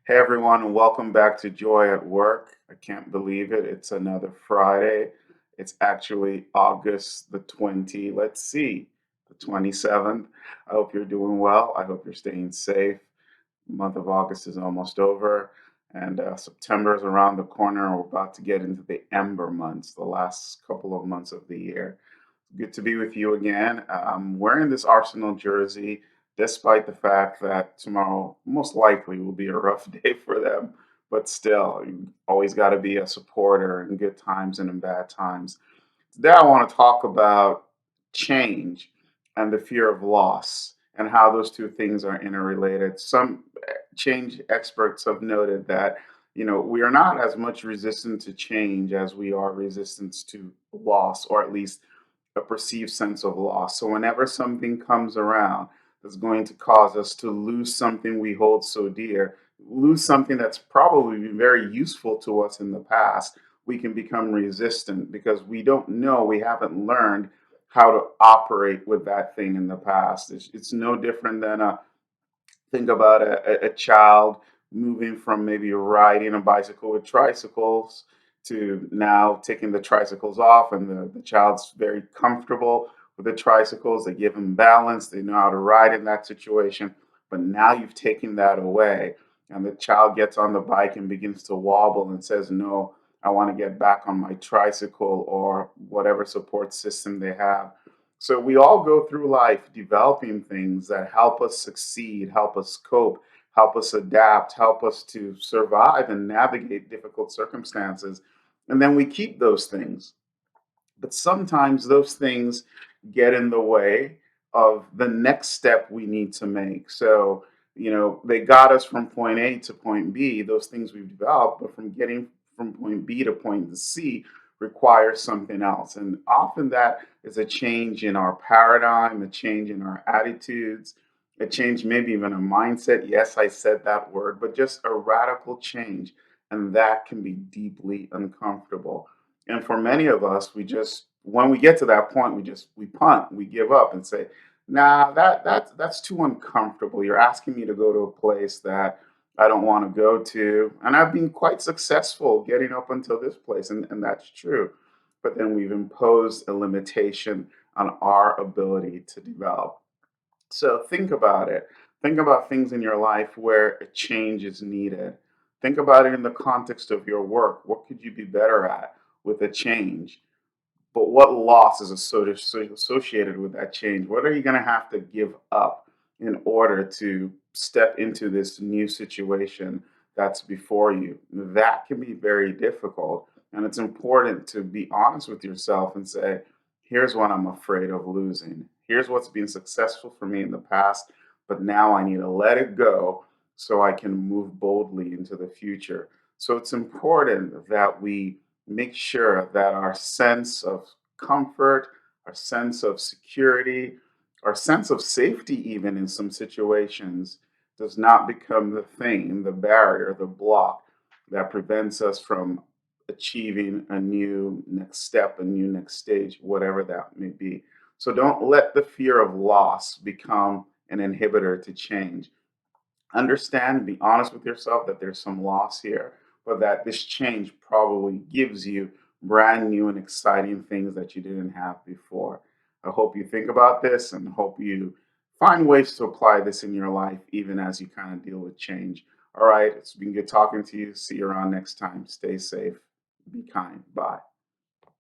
Hey everyone, and welcome back to Joy at Work. I can't believe it. It's another Friday. It's actually August the 27th. I hope you're doing well. I hope you're staying safe. The month of August is almost over, and September is around the corner. We're about to get into the Ember months, the last couple of months of the year. Good to be with you again. I'm wearing this Arsenal jersey, despite the fact that tomorrow most likely will be a rough day for them. But still, you always got to be a supporter in good times and in bad times. Today, I want to talk about change and the fear of loss and how those two things are interrelated. Some change experts have noted that, we are not as much resistant to change as we are resistant to loss, or at least a perceived sense of loss. So, whenever something comes around that's going to cause us to lose something we hold so dear, lose something that's probably been very useful to us in the past, we can become resistant because we don't know, we haven't learned how to operate with that thing in the past. It's no different than think about a child moving from maybe riding a bicycle with tricycles to now taking the tricycles off, and the child's very comfortable with the tricycles. They give them balance, they know how to ride in that situation. But now you've taken that away, and the child gets on the bike and begins to wobble and says, no, I want to get back on my tricycle or whatever support system they have. So we all go through life developing things that help us succeed, help us cope, help us adapt, help us to survive and navigate difficult circumstances. And then we keep those things. But sometimes those things get in the way of the next step we need to make. So, they got us from point A to point B, those things we've developed, but from getting from point B to point C requires something else. And often that is a change in our paradigm, a change in our attitudes, a change, maybe even a mindset. Yes, I said that word, but just a radical change. And that can be deeply uncomfortable. And for many of us, we just when we get to that point, we punt, we give up and say, nah, that's too uncomfortable. You're asking me to go to a place that I don't want to go to. And I've been quite successful getting up until this place, and that's true. But then we've imposed a limitation on our ability to develop. So think about it. Think about things in your life where a change is needed. Think about it in the context of your work. What could you be better at with a change? But what loss is associated with that change? What are you going to have to give up in order to step into this new situation that's before you? That can be very difficult. And it's important to be honest with yourself and say, here's what I'm afraid of losing. Here's what's been successful for me in the past, but now I need to let it go so I can move boldly into the future. So it's important that we make sure that our sense of comfort, our sense of security, our sense of safety, even in some situations, does not become the thing, the barrier, the block that prevents us from achieving a new next step, a new next stage, whatever that may be. So don't let the fear of loss become an inhibitor to change. Understand and be honest with yourself that there's some loss here, but that this change probably gives you brand new and exciting things that you didn't have before. I hope you think about this and hope you find ways to apply this in your life, even as you kind of deal with change. All right, it's been good talking to you. See you around next time. Stay safe. Be kind. Bye.